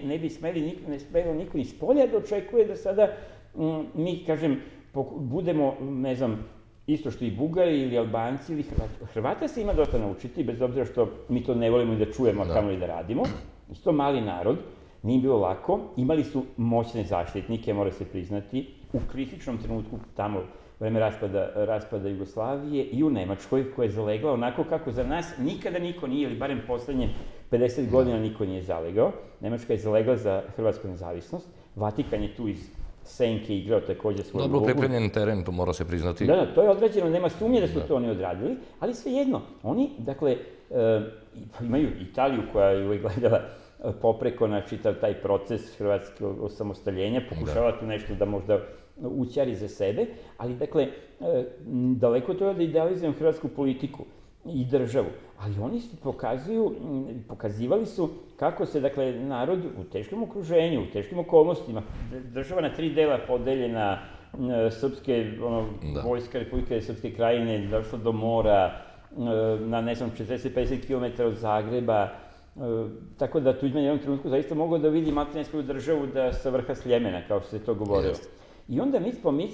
ne bi smelo niko ni s polja da očekuje da sada mi, kažem, budemo, ne znam, isto što i Bugari ili Albanci ili Hrvati. Hrvata se ima dosta naučiti, bez obzira što mi to ne volimo da čujemo, a kamoli da radimo. Isto mali narod, nije bilo lako, imali su moćne zaštitnike, mora se priznati, u kritičnom trenutku tamo, vreme raspada Jugoslavije i u Nemačkoj, koja je zalegla onako kako za nas nikada niko nije, ili barem poslednje 50 godina niko nije zalegao. Nemačka je zalegla za hrvatsku nezavisnost, Vatikan je tu iz senke igrao takođe svoju ulogu. Dobro pripremljen teren, to mora se priznati. Da, to je odrađeno, nema sumnje da su to oni odradili, ali svejedno, oni, dakle, imaju Italiju koja je uvek gledala popreko na čitav taj proces hrvatskog osamostaljenja, pokušava tu nešto da možda ućari za sebe, ali, dakle, daleko to je da idealizujem hrvatsku politiku i državu, ali oni pokazivali su kako se, dakle, narod u teškom okruženju, u teškim okolnostima, država na 3 dela podeljena, srpske, vojska Republike Srpske Krajine, došla do mora, na, ne znam, 40-50 km od Zagreba, tako da Tuđman u jednom trenutku zaista mogao da vidi maltene svoju državu da sa vrha Sljemena, kao što se to govorilo. I onda mi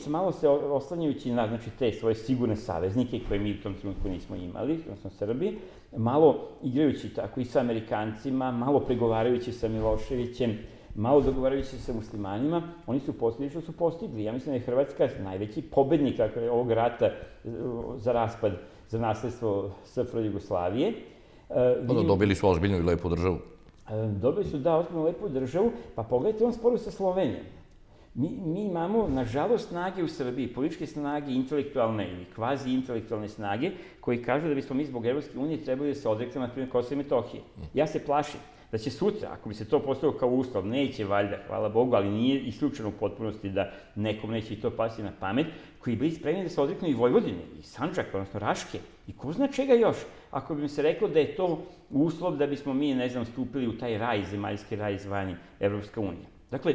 malo se oslanjajući na, znači, te svoje sigurne saveznike, koje mi u tom trenutku nismo imali, odnosno Srbi, malo igrajući tako i sa Amerikancima, malo pregovarajući sa Miloševićem, malo dogovarajući se sa muslimanima, oni su postigli što su postigli. Ja mislim da je Hrvatska najveći pobednik ovog rata za raspad, za nasledstvo SFRJ Jugoslavije. Dobili su ozbiljnu i lepu državu. Dobili su, da, ozbiljnu i lepu državu, pa pogledajte on sporu sa Slovenijom. Mi imamo, nažalost, snage u Srbiji, političke snage, intelektualne ili kvazi-intelektualne snage, koji kažu da bismo mi zbog Evropske unije trebali da se odreknemo, na primjer, Kosova i Metohije. Ja se plašim da će sutra, ako bi se to postavilo kao uslov, neće valjda, hvala Bogu, ali nije isključeno u potpunosti da nekom neće i to pasti na pamet, koji bili spremni da se odreknu i Vojvodine, i Sandžaka, odnosno Raške, i ko zna čega još, ako bi mi se reklo da je to uslov da bismo mi, ne znam, stupili u taj raj, zemaljski raj zvani Evropska unija. Dakle,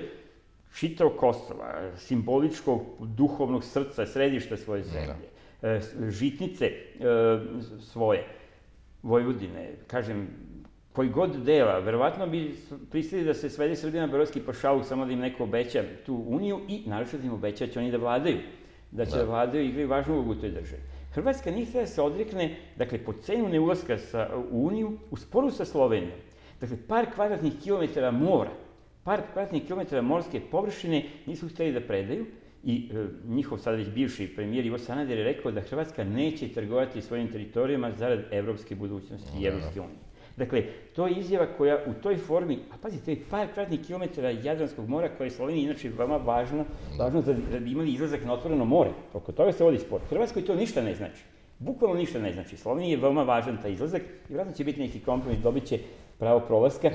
čitavo Kosova, simboličkog, duhovnog srca, središta svoje zemlje, žitnice svoje, Vojvodine, kažem, koji god dela, verovatno bi pristali da se svede Srbija na Beogradski pašaluk, samo da im neko obeća tu uniju i naravno da im obeća da će oni da vladaju, da će da vladaju i igraju važnu ulogu u toj državi. Hrvatska nije htjela da se odrekne, dakle, po cenu neulaska u uniju, u sporu sa Slovenijom. Dakle, par kvadratnih kilometara mora, par kvadratnih kilometara morske površine nisu htjeli da predaju i njihov sad već bivši premijer Ivo Sanader je rekao da Hrvatska neće trgovati svojim teritorijama zarad evropske budućnosti i Evropske unije. Dakle, to je izjava koja u toj formi, a pazite, to je par kvadratnih kilometara Jadranskog mora, koja je Sloveniji inače veoma važno da bi imali izlazak na otvoreno more. Oko toga se vodi spor. Hrvatskoj to ništa ne znači. Bukvalno ništa ne znači. Sloveniji je veoma važan taj izlazak i vjerojatno će biti neki kompromis, dobit će pravo prolaska.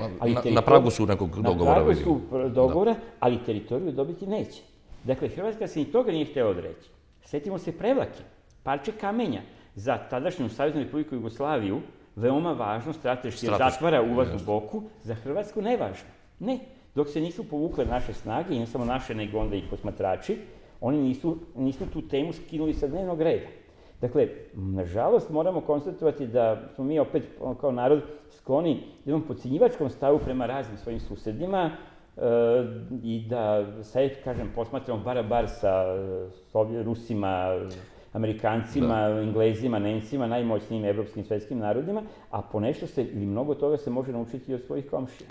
Na pragu su nekog dogovora. Na pragu su dogovora, ali teritoriju dobiti neće. Dakle, Hrvatska se ni toga nije htjela odreći. Sjetimo se Prevlake, parče kamenja za tadašnju Saveznu Republiku Jugoslaviju, veoma važno, strateški, zatvara ulaz u Boku, za Hrvatsku nevažno. Ne, dok se nisu povukle naše snage, i ne samo naše, nego onda i posmatrači, oni nisu tu temu skinuli sa dnevnog reda. Dakle, nažalost, moramo konstatovati da smo mi opet kao narod skloni jednom podcenjivačkom stavu prema raznim svojim susedima i da sad, kažem, posmatramo bar sa Rusima, Amerikancima, Englezima, Nemcima, najmoćnijim evropskim svetskim narodima, a ponešto se ili mnogo toga se može naučiti od svojih komšija.